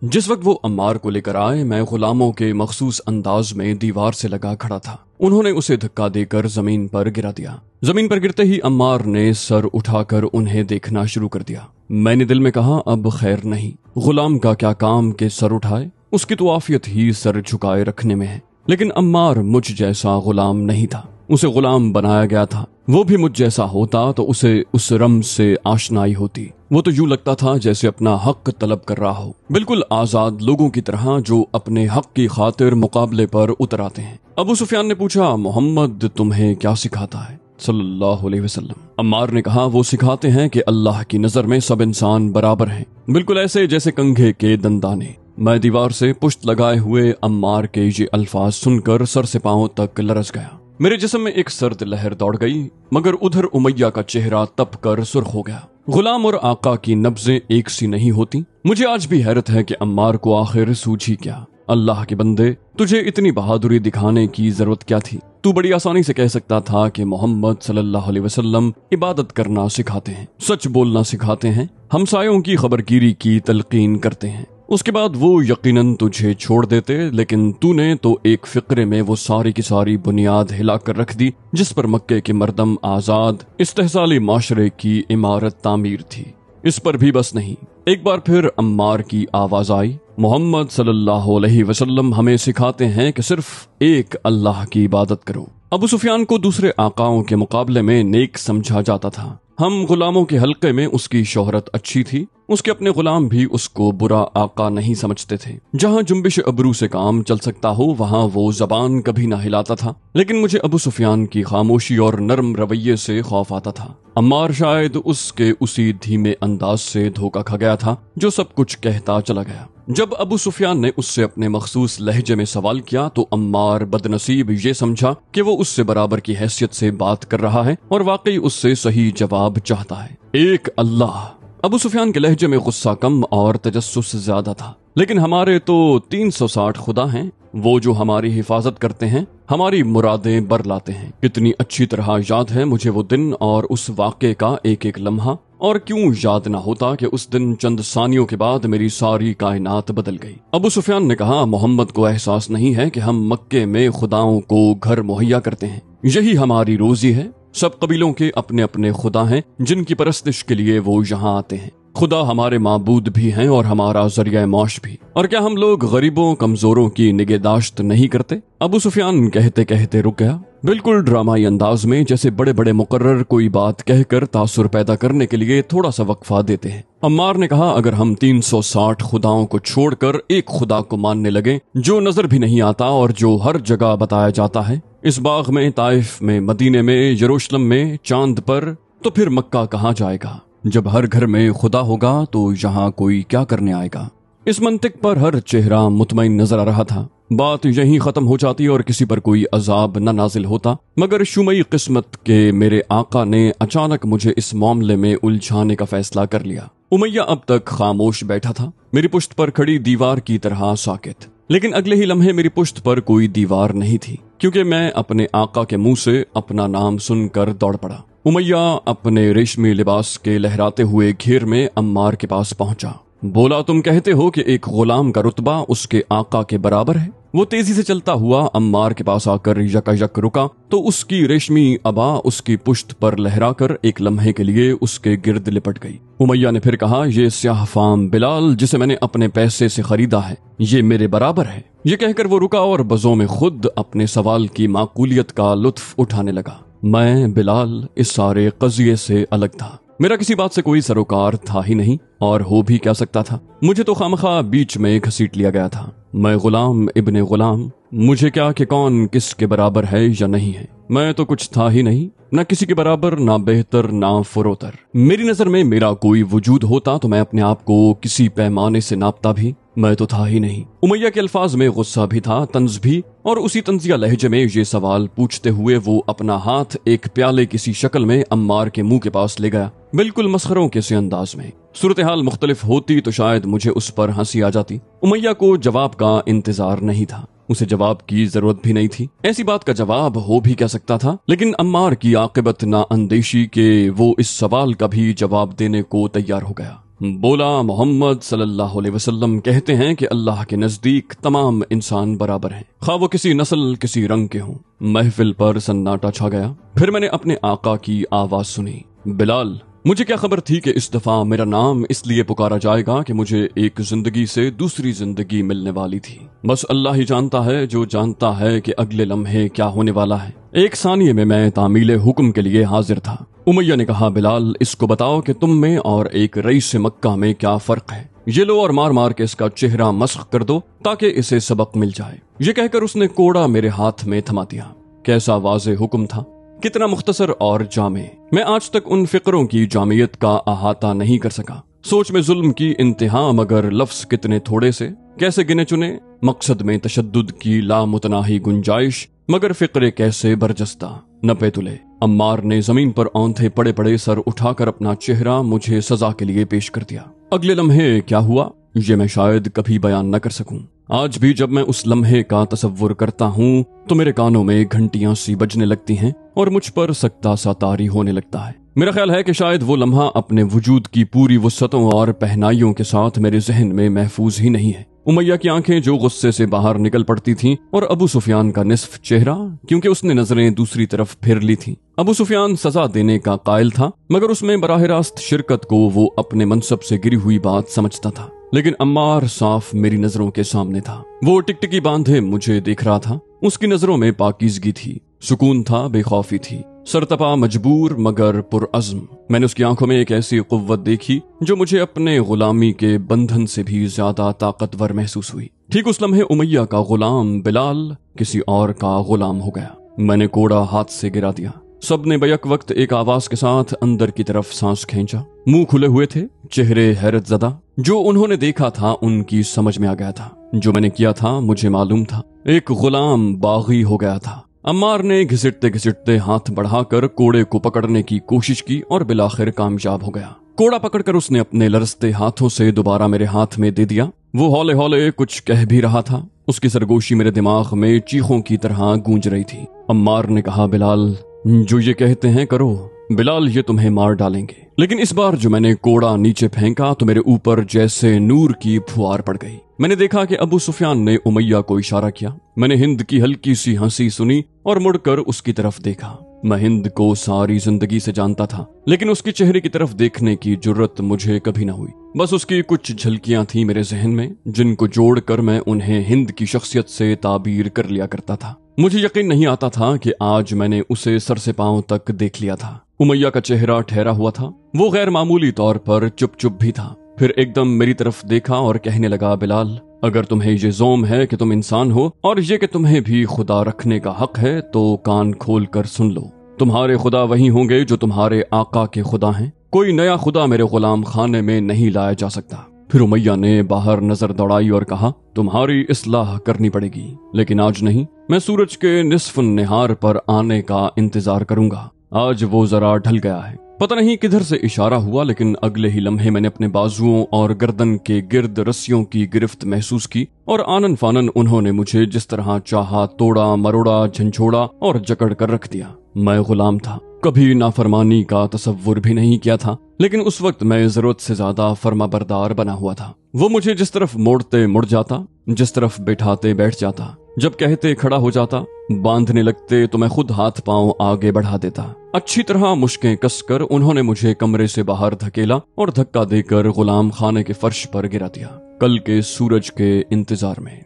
जिस वक्त वो अम्मार को लेकर आए, मैं गुलामों के मखसूस अंदाज में दीवार से लगा खड़ा था। उन्होंने उसे धक्का देकर जमीन पर गिरा दिया। जमीन पर गिरते ही अम्मार ने सर उठाकर उन्हें देखना शुरू कर दिया। मैंने दिल में कहा, अब खैर नहीं, गुलाम का क्या काम के सर उठाए, उसकी तो आफियत ही सर झुकाए रखने में है। लेकिन अम्मार मुझ जैसा गुलाम नहीं था, उसे गुलाम बनाया गया था। वो भी मुझ जैसा होता तो उसे उस रम से आशनाई होती। वो तो यूं लगता था जैसे अपना हक तलब कर रहा हो, बिल्कुल आजाद लोगों की तरह जो अपने हक की खातिर मुकाबले पर उतर आते हैं। अबू सुफियान ने पूछा, मोहम्मद तुम्हें क्या सिखाता है सल्लल्लाहु अलैहि वसल्लम? अम्मार ने कहा, वो सिखाते हैं कि अल्लाह की नजर में सब इंसान बराबर हैं, बिल्कुल ऐसे जैसे कंघे के दंदाने। मैं दीवार से पुश्त लगाए हुए अम्मार के ये अल्फाज सुनकर सर से पांव तक लरस गया। मेरे जिस्म में एक सर्द लहर दौड़ गई, मगर उधर उमैया का चेहरा तप कर सुर्ख हो गया। गुलाम और आका की नब्जें एक सी नहीं होती। मुझे आज भी हैरत है कि अम्मार को आखिर सूझी क्या। अल्लाह के बंदे, तुझे इतनी बहादुरी दिखाने की जरूरत क्या थी? तू बड़ी आसानी से कह सकता था कि मोहम्मद सल्लल्लाहु अलैहि वसल्लम इबादत करना सिखाते हैं, सच बोलना सिखाते हैं, हमसायों की खबरगिरी की तलकीन करते हैं। उसके बाद वो यकीनन तुझे छोड़ देते, लेकिन तूने तो एक फिक्रे में वो सारी की सारी बुनियाद हिलाकर रख दी जिस पर मक्के के मर्दम आजाद इस्तेहसाली माशरे की इमारत तामीर थी। इस पर भी बस नहीं, एक बार फिर अम्मार की आवाज आई, मोहम्मद सल्लल्लाहु अलैहि वसल्लम हमें सिखाते हैं कि सिर्फ एक अल्लाह की इबादत करो। अबू सुफियान को दूसरे आकाओं के मुकाबले में नेक समझा जाता था। हम गुलामों के हल्के में उसकी शोहरत अच्छी थी। उसके अपने गुलाम भी उसको बुरा आका नहीं समझते थे। जहाँ जुम्बिश अबरू से काम चल सकता हो वहाँ वो जबान कभी ना हिलाता था। लेकिन मुझे अबू सुफियान की खामोशी और नरम रवैये से खौफ आता था। अम्मार शायद उसके उसी धीमे अंदाज से धोखा खा गया था जो सब कुछ कहता चला गया। जब अबू सुफियान ने उससे अपने मखसूस लहजे में सवाल किया तो अम्मार बदनसीब ये समझा कि वो उससे बराबर की हैसियत से बात कर रहा है और वाकई उससे सही जवाब चाहता है। एक अल्लाह। अबू सुफियान के लहजे में गुस्सा कम और तजस्सुस ज्यादा था। लेकिन हमारे तो 360 खुदा हैं, वो जो हमारी हिफाजत करते हैं, हमारी मुरादें बरलाते हैं। कितनी अच्छी तरह याद है मुझे वो दिन और उस वाक़े का एक एक लम्हा। और क्यों याद ना होता कि उस दिन चंद सानियों के बाद मेरी सारी कायनात बदल गई। अबू सुफियान ने कहा, मोहम्मद को एहसास नहीं है कि हम मक्के में खुदाओं को घर मुहैया करते हैं, यही हमारी रोजी है। सब कबीलों के अपने अपने खुदा हैं जिनकी परस्तिश के लिए वो यहाँ आते हैं। खुदा हमारे माबूद भी हैं और हमारा जरिया मौश भी। और क्या हम लोग गरीबों कमजोरों की निगहदाश्त नहीं करते? अबू सुफियान कहते कहते रुक गया, बिल्कुल ड्रामाई अंदाज में, जैसे बड़े बड़े मुकर्रर कोई बात कहकर तासुर पैदा करने के लिए थोड़ा सा वक्फा देते हैं। अम्मार ने कहा, अगर हम 360 खुदाओं को छोड़कर एक खुदा को मानने लगे जो नजर भी नहीं आता और जो हर जगह बताया जाता है, इस बाग में, ताइफ में, मदीने में, यरूशलेम में, चांद पर, तो फिर मक्का कहाँ जाएगा? जब हर घर में खुदा होगा तो यहाँ कोई क्या करने आएगा? इस मंतिक पर हर चेहरा मुतमईन नजर आ रहा था। बात यहीं खत्म हो जाती और किसी पर कोई अजाब न नाजिल होता, मगर शुमई किस्मत के मेरे आका ने अचानक मुझे इस मामले में उलझाने का फैसला कर लिया। उमैया अब तक खामोश बैठा था, मेरी पुश्त पर खड़ी दीवार की तरह साकित। लेकिन अगले ही लम्हे मेरी पुश्त पर कोई दीवार नहीं थी, क्योंकि मैं अपने आका के मुंह से अपना नाम सुनकर दौड़ पड़ा। उमैया अपने रेशमी लिबास के लहराते हुए घेर में अम्मार के पास पहुंचा। बोला, तुम कहते हो कि एक गुलाम का रुतबा उसके आका के बराबर है? वो तेजी से चलता हुआ अम्मार के पास आकर यकायक रुका तो उसकी रेशमी अबा उसकी पुश्त पर लहराकर एक लम्हे के लिए उसके गिर्द लिपट गई। उमैया ने फिर कहा, ये स्याह फाम बिलाल जिसे मैंने अपने पैसे से खरीदा है, ये मेरे बराबर है। ये कहकर वो रुका और बजों में खुद अपने सवाल की माकूलियत का लुत्फ उठाने लगा। मैं बिलाल इस सारे कज़िये से अलग था। मेरा किसी बात से कोई सरोकार था ही नहीं और हो भी क्या सकता था। मुझे तो खामखा बीच में घसीट लिया गया था। मैं गुलाम इब्ने गुलाम, मुझे क्या कि कौन किसके बराबर है या नहीं है। मैं तो कुछ था ही नहीं, न किसी के बराबर, ना बेहतर, ना फुरोतर। मेरी नजर में मेरा कोई वजूद होता तो मैं अपने आप को किसी पैमाने से नापता भी। मैं तो था ही नहीं। उमैया के अल्फाज में गुस्सा भी था, तंज भी, और उसी तंजिया लहजे में ये सवाल पूछते हुए वो अपना हाथ एक प्याले किसी शक्ल में अम्मार के मुंह के पास ले गया, बिल्कुल मस्खरों के से अंदाज में। सूरत हाल मुख्तलिफ होती तो शायद मुझे उस पर हंसी आ जाती। उमैया को जवाब का इंतजार नहीं था, उसे जवाब की जरूरत भी नहीं थी। ऐसी बात का जवाब हो भी क्या सकता था। लेकिन अम्मार की आकिबत ना अंदेशी के वो इस सवाल का भी जवाब देने को तैयार हो गया। बोला, मोहम्मद सल्लल्लाहु अलैहि वसल्लम कहते हैं कि अल्लाह के नजदीक तमाम इंसान बराबर हैं, खा वो किसी नस्ल किसी रंग के हों। महफिल पर सन्नाटा छा गया। फिर मैंने अपने आका की आवाज सुनी, बिलाल। मुझे क्या खबर थी कि इस दफा मेरा नाम इसलिए पुकारा जाएगा कि मुझे एक जिंदगी से दूसरी जिंदगी मिलने वाली थी। बस अल्लाह ही जानता है, जो जानता है कि अगले लम्हे क्या होने वाला है। एक सानिये में मैं तामीले हुक्म के लिए हाजिर था। उमैया ने कहा, बिलाल इसको बताओ कि तुम में और एक रईस मक्का में क्या फर्क है। ये लो और मार मार के इसका चेहरा मस्ख कर दो ताकि इसे सबक मिल जाए। ये कहकर उसने कोड़ा मेरे हाथ में थमा दिया। कैसा वाज़ेह हुक्म था, कितना मुख्तसर और जामे। मैं आज तक उन फिक्रों की जामियत का अहाता नहीं कर सका। सोच में जुल्म की इंतहा, मगर लफ्ज कितने थोड़े से, कैसे गिने चुने। मकसद में तशद्दुद की लामुतनाही गुंजाइश, मगर फिक्रे कैसे बरजस्ता न पे तुले। अम्मार ने जमीन पर औंधे पड़े पड़े सर उठाकर अपना चेहरा मुझे सजा के लिए पेश कर दिया। अगले लम्हे क्या हुआ ये मैं शायद कभी बयान न कर सकूं। आज भी जब मैं उस लम्हे का तसव्वुर करता हूँ तो मेरे कानों में घंटियां सी बजने लगती हैं और मुझ पर सकता सा तारी होने लगता है। मेरा ख्याल है कि शायद वो लम्हा अपने वजूद की पूरी वुस्सतों और पहनाइयों के साथ मेरे जहन में महफूज ही नहीं है। उमैया की आंखें जो गुस्से से बाहर निकल पड़ती थीं और अबू सुफियान का निस्फ चेहरा, क्योंकि उसने नजरें दूसरी तरफ फेर ली थीं। अबू सुफियान सजा देने का कायल था, मगर उसमें बराह रास्त शिरकत को वो अपने मनसब से गिरी हुई बात समझता था। लेकिन अम्मार साफ मेरी नजरों के सामने था। वो टिकटिकी बांधे मुझे देख रहा था। उसकी नजरों में पाकीज़गी थी, सुकून था, बेखौफी थी। सरतपा, मजबूर मगर पुरअज़्म। मैंने उसकी आंखों में एक ऐसी कुव्वत देखी जो मुझे अपने गुलामी के बंधन से भी ज्यादा ताकतवर महसूस हुई। ठीक उस लम्हे उमैया का गुलाम बिलाल किसी और का गुलाम हो गया। मैंने कोड़ा हाथ से गिरा दिया। सबने बैक वक्त एक आवाज के साथ अंदर की तरफ सांस खींचा। मुंह खुले हुए थे, चेहरे हैरत ज़दा। जो उन्होंने देखा था उनकी समझ में आ गया था। जो मैंने किया था मुझे मालूम था। एक गुलाम बागी हो गया था। अम्मार ने घिसटते घिसटते हाथ बढ़ाकर कोड़े को पकड़ने की कोशिश की और बिलाखिर कामयाब हो गया। कोड़ा पकड़कर उसने अपने लरसते हाथों से दोबारा मेरे हाथ में दे दिया। वो हौले हौले कुछ कह भी रहा था। उसकी सरगोशी मेरे दिमाग में चीखों की तरह गूंज रही थी। अम्मार ने कहा, बिलाल जो ये कहते हैं करो। बिलाल ये तुम्हें मार डालेंगे। लेकिन इस बार जो मैंने कोड़ा नीचे फेंका तो मेरे ऊपर जैसे नूर की फुहार पड़ गई। मैंने देखा कि अबू सुफियान ने उमैया को इशारा किया। मैंने हिंद की हल्की सी हंसी सुनी और मुड़कर उसकी तरफ देखा। मैं हिंद को सारी जिंदगी से जानता था, लेकिन उसके चेहरे की तरफ देखने की जुर्रत मुझे कभी न हुई। बस उसकी कुछ झलकियां थी मेरे जहन में, जिनको जोड़कर मैं उन्हें हिंद की शख्सियत से ताबीर कर लिया करता था। मुझे यकीन नहीं आता था कि आज मैंने उसे सर से पांव तक देख लिया था। उमैया का चेहरा ठहरा हुआ था। वो गैर मामूली तौर पर चुप चुप भी था। फिर एकदम मेरी तरफ देखा और कहने लगा, बिलाल अगर तुम्हें ये ज़ोम है कि तुम इंसान हो और ये कि तुम्हें भी खुदा रखने का हक है तो कान खोल कर सुन लो। तुम्हारे खुदा वही होंगे जो तुम्हारे आका के खुदा हैं। कोई नया खुदा मेरे गुलाम खाने में नहीं लाया जा सकता। फिर उमैया ने बाहर नजर दौड़ाई और कहा, तुम्हारी इस्लाह करनी पड़ेगी, लेकिन आज नहीं। मैं सूरज के निस्फ निहार पर आने का इंतजार करूंगा। आज वो जरा ढल गया है। पता नहीं किधर से इशारा हुआ, लेकिन अगले ही लम्हे मैंने अपने बाजुओं और गर्दन के गिर्द रस्सियों की गिरफ्त महसूस की और आनन फानन उन्होंने मुझे जिस तरह चाहा तोड़ा मरोड़ा, झंझोड़ा और जकड़ कर रख दिया। मैं गुलाम था, कभी नाफरमानी का तसव्वुर भी नहीं किया था, लेकिन उस वक्त मैं जरूरत से ज्यादा फर्माबरदार बना हुआ था। वो मुझे जिस तरफ मोड़ते मुड़ जाता, जिस तरफ बैठाते बैठ जाता, जब कहते खड़ा हो जाता, बांधने लगते तो मैं खुद हाथ पांव आगे बढ़ा देता। अच्छी तरह मुश्कें कसकर उन्होंने मुझे कमरे से बाहर धकेला और धक्का देकर गुलाम खाने के फर्श पर गिरा दिया। कल के सूरज के इंतजार में।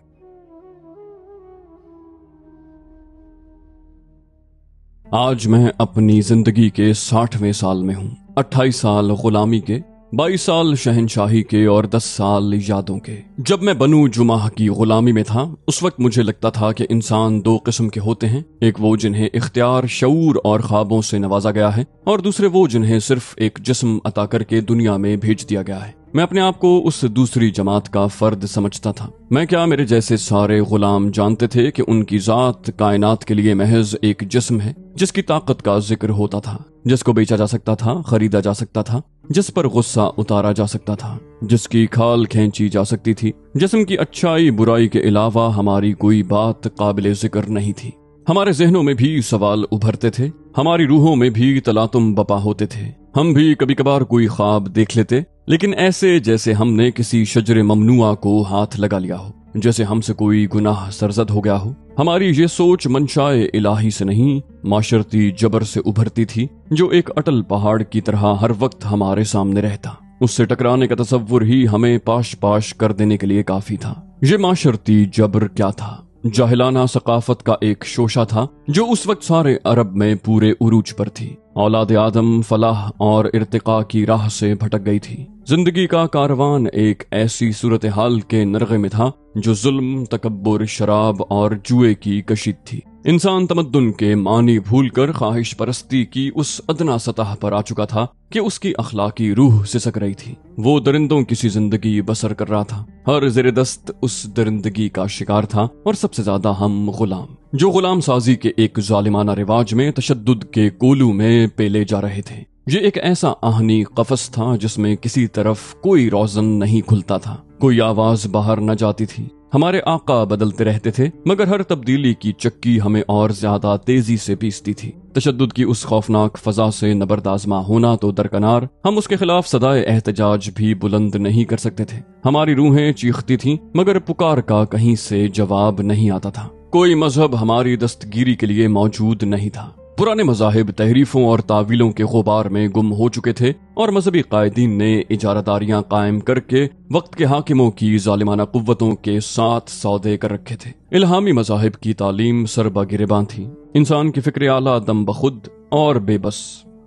आज मैं अपनी जिंदगी के 60वें साल में हूँ। 28 साल गुलामी के, 22 साल शहनशाही के और 10 साल यादों के। जब मैं बनु जुमाह की गुलामी में था उस वक्त मुझे लगता था कि इंसान दो किस्म के होते हैं। एक वो जिन्हें इख्तियार, शऊर और ख्वाबों से नवाजा गया है, और दूसरे वो जिन्हें सिर्फ एक जिस्म अता करके दुनिया में भेज दिया गया है। मैं अपने आप को उस दूसरी जमात का फर्द समझता था। मैं क्या, मेरे जैसे सारे गुलाम जानते थे कि उनकी जात कायनात के लिए महज एक जिस्म है जिसकी ताकत का जिक्र होता था, जिसको बेचा जा सकता था, खरीदा जा सकता था, जिस पर गुस्सा उतारा जा सकता था, जिसकी खाल खींची जा सकती थी। जिस्म की अच्छाई बुराई के अलावा हमारी कोई बात काबिल जिक्र नहीं थी। हमारे जहनों में भी सवाल उभरते थे, हमारी रूहों में भी तलातुम बपा होते थे। हम भी कभी कभार कोई ख्वाब देख लेते, लेकिन ऐसे जैसे हमने किसी शजर ममनुआ को हाथ लगा लिया हो, जैसे हमसे कोई गुनाह सरजद हो गया हो। हमारी ये सोच मंशाए इलाही से नहीं, माशरती जबर से उभरती थी, जो एक अटल पहाड़ की तरह हर वक्त हमारे सामने रहता। उससे टकराने का तसव्वुर ही हमें पाश पाश कर देने के लिए काफी था। ये माशरती जबर क्या था? जाहिलाना सकाफत का एक शोशा था जो उस वक्त सारे अरब में पूरे उरूज पर थी। औलाद आदम फलाह और इर्तिका की राह से भटक गई थी। जिंदगी का कारवान एक ऐसी सूरत हाल के नरगे में था जो जुल्म, तकब्बुर, शराब और जुए की कशीद थी। इंसान तमद्दुन के मानी भूलकर ख्वाहिश परस्ती की उस अदना सतह पर आ चुका था कि उसकी अखलाकी रूह सिसक रही थी। वो दरिंदों की सी जिंदगी बसर कर रहा था। हर ज़ेरे दस्त उस दरिंदगी का शिकार था, और सबसे ज्यादा हम गुलाम, जो गुलाम साजी के एक जालिमाना रिवाज में तशद्दुद के कोलू में पेले जा रहे थे। ये एक ऐसा आहनी कफस था जिसमें किसी तरफ कोई रोजन नहीं खुलता था, कोई आवाज बाहर न जाती थी। हमारे आका बदलते रहते थे, मगर हर तब्दीली की चक्की हमें और ज्यादा तेजी से पीसती थी। तशद्दुद की उस खौफनाक फजा से नबरदाजमा होना तो दरकनार, हम उसके खिलाफ सदाए एहतजाज भी बुलंद नहीं कर सकते थे। हमारी रूहें चीखती थीं, मगर पुकार का कहीं से जवाब नहीं आता था। कोई मजहब हमारी दस्तगीरी के लिए मौजूद नहीं था। पुराने मजाहिब तहरीफों और तावीलों के गुबार में गुम हो चुके थे, और मजहबी कायदीन ने इजारादारियां कायम करके वक्त के हाकिमों की जालिमाना कुव्वतों के साथ सौदे कर रखे थे। इल्हामी मजाहिब की तालीम सरबा गिरेबां थी। इंसान की फिक्र आला दम बखुद और बेबस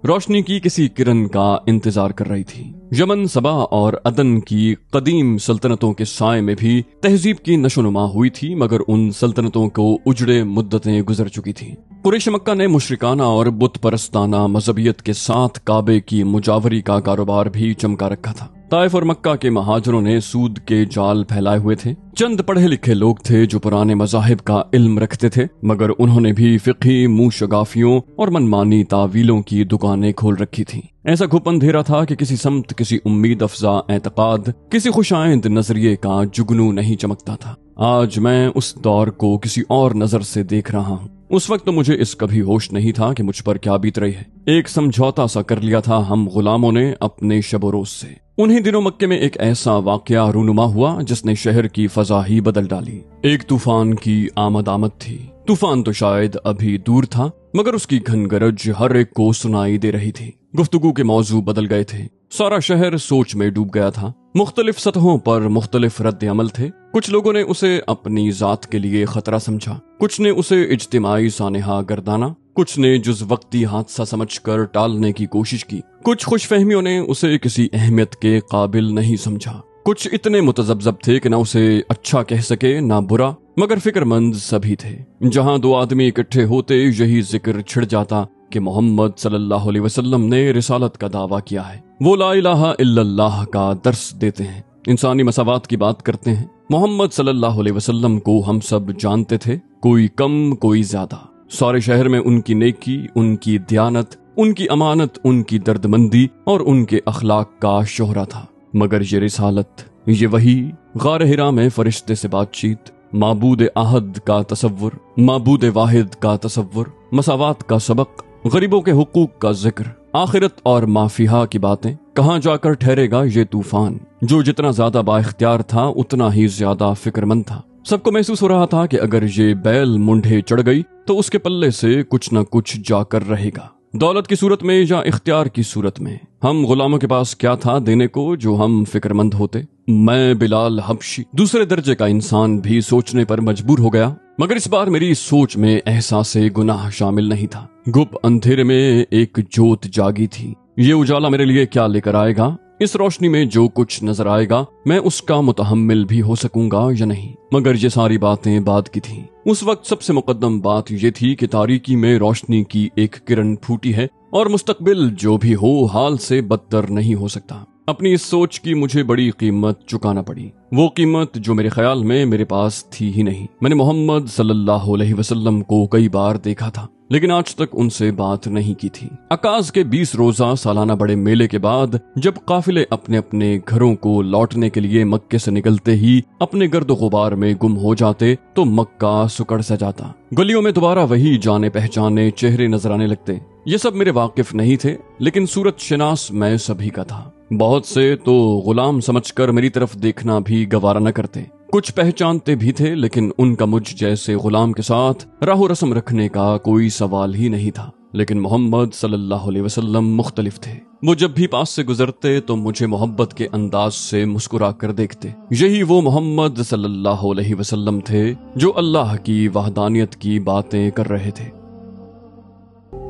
रोशनी की किसी किरण का इंतजार कर रही थी। यमन, सबा और अदन की कदीम सल्तनतों के साए में भी तहजीब की नशोनुमा हुई थी, मगर उन सल्तनतों को उजड़े मुद्दतें गुजर चुकी थी। कुरैश मक्का ने मुशरिकाना और बुत परस्ताना मजहबियत के साथ काबे की मुजावरी का कारोबार भी चमका रखा था। ताइफ और मक्का के महाजरों ने सूद के जाल फैलाए हुए थे। चंद पढ़े लिखे लोग थे जो पुराने मजाहिब का इल्म रखते थे, मगर उन्होंने भी फिक़ही मुशगाफियों और मनमानी तावीलों की दुकानें खोल रखी थी। ऐसा घुप अंधेरा था कि किसी समत, किसी उम्मीद अफजा एतकाद, किसी खुशाइंद नजरिए का जुगनू नहीं चमकता था। आज मैं उस दौर को किसी और नजर से देख रहा हूँ। उस वक्त तो मुझे इसका भी होश नहीं था कि मुझ पर क्या बीत रही है। एक समझौता सा कर लिया था हम गुलामों ने अपने शब रोज से। उन्हीं दिनों मक्के में एक ऐसा वाकया रूनुमा हुआ जिसने शहर की फजा ही बदल डाली। एक तूफान की आमद थी। तूफान तो शायद अभी दूर था, मगर उसकी घनगरज हर एक को सुनाई दे रही थी। गुफ्तगू के मौजू बदल गए थे। सारा शहर सोच में डूब गया था। मुख्तलिफ सतहों पर मुख्तलिफ रद्द अमल थे। कुछ लोगों ने उसे अपनी जात के लिए खतरा समझा, कुछ ने उसे इज्तिमाई सानेहा गर्दाना, कुछ ने जुज वक्ती हादसा समझकर टालने की कोशिश की। कुछ खुशफहमियों ने उसे किसी अहमियत के काबिल नहीं समझा। कुछ इतने मुतज़ब्ज़ब थे कि न उसे अच्छा कह सके ना बुरा, मगर फिक्रमंद सभी थे। जहां दो आदमी इकट्ठे होते यही जिक्र छिड़ जाता कि मोहम्मद सल्लल्लाहु अलैहि वसल्लम ने रिसालत का दावा किया है। वो ला इलाहा इल्लल्लाह का दर्स देते हैं, इंसानी मसावात की बात करते हैं। मोहम्मद सल्लल्लाहु अलैहि वसल्लम को हम सब जानते थे, कोई कम कोई ज्यादा। सारे शहर में उनकी नेकी, उनकी दयानत, उनकी अमानत, उनकी दर्दमंदी और उनके अखलाक का शोहरा था। मगर ये रिसालत, ये वही, गार हिरा में फरिश्ते से बातचीत, माबूद आहद का तसव्वुर, माबूद वाहिद का तसव्वुर, मसावात का सबक, गरीबों के हुकूक का जिक्र, आखिरत और माफिहा की बातें, कहाँ जाकर ठहरेगा ये तूफान, जो जितना ज्यादा बाइख्तियार था उतना ही ज्यादा फिक्रमंद था। सबको महसूस हो रहा था कि अगर ये बैल मुंढे चढ़ गई तो उसके पल्ले से कुछ न कुछ जाकर रहेगा, दौलत की सूरत में या इख्तियार की सूरत में। हम गुलामों के पास क्या था देने को जो हम फिक्रमंद होते? मैं बिलाल हबशी, दूसरे दर्जे का इंसान, भी सोचने पर मजबूर हो गया, मगर इस बार मेरी सोच में एहसासे गुनाह शामिल नहीं था। गुप अंधेरे में एक जोत जागी थी। ये उजाला मेरे लिए क्या लेकर आएगा? इस रोशनी में जो कुछ नजर आएगा मैं उसका मुतहम्मिल भी हो सकूंगा या नहीं। मगर ये सारी बातें बाद की थीं। उस वक्त सबसे मुकद्दम बात ये थी कि तारीकी में रोशनी की एक किरण फूटी है और मुस्तकबिल जो भी हो हाल से बदतर नहीं हो सकता। अपनी इस सोच की मुझे बड़ी कीमत चुकाना पड़ी, वो कीमत जो मेरे ख्याल में मेरे पास थी ही नहीं। मैंने मोहम्मद सल्लल्लाहु अलैहि वसल्लम को कई बार देखा था, लेकिन आज तक उनसे बात नहीं की थी। अकाज के 20 रोजा सालाना बड़े मेले के बाद जब काफिले अपने अपने घरों को लौटने के लिए मक्के से निकलते ही अपने गर्द गुबार में गुम हो जाते तो मक्का सुकड़ सा जाता। गलियों में दोबारा वही जाने पहचाने चेहरे नजर आने लगते। ये सब मेरे वाकिफ नहीं थे, लेकिन सूरत शनास मैं सभी का था। बहुत से तो गुलाम समझकर मेरी तरफ देखना भी गवारा न करते। कुछ पहचानते भी थे, लेकिन उनका मुझ जैसे गुलाम के साथ राहो रस्म रखने का कोई सवाल ही नहीं था। लेकिन मोहम्मद सल्लल्लाहु अलैहि वसल्लम मुख्तलिफ थे। वो जब भी पास से गुजरते तो मुझे मोहब्बत के अंदाज से मुस्कुरा कर देखते। यही वो मोहम्मद सल्लल्लाहु अलैहि वसल्लम थे जो अल्लाह की वहदानियत की बातें कर रहे थे।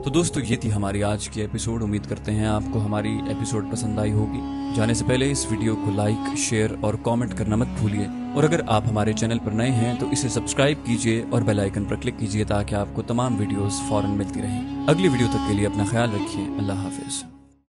तो दोस्तों, ये थी हमारी आज की एपिसोड। उम्मीद करते हैं आपको हमारी एपिसोड पसंद आई होगी। जाने से पहले इस वीडियो को लाइक, शेयर और कमेंट करना मत भूलिए। और अगर आप हमारे चैनल पर नए हैं तो इसे सब्सक्राइब कीजिए और बेल आइकन पर क्लिक कीजिए ताकि आपको तमाम वीडियोस फौरन मिलती रहें। अगली वीडियो तक के लिए अपना ख्याल रखिए। अल्लाह हाफिज।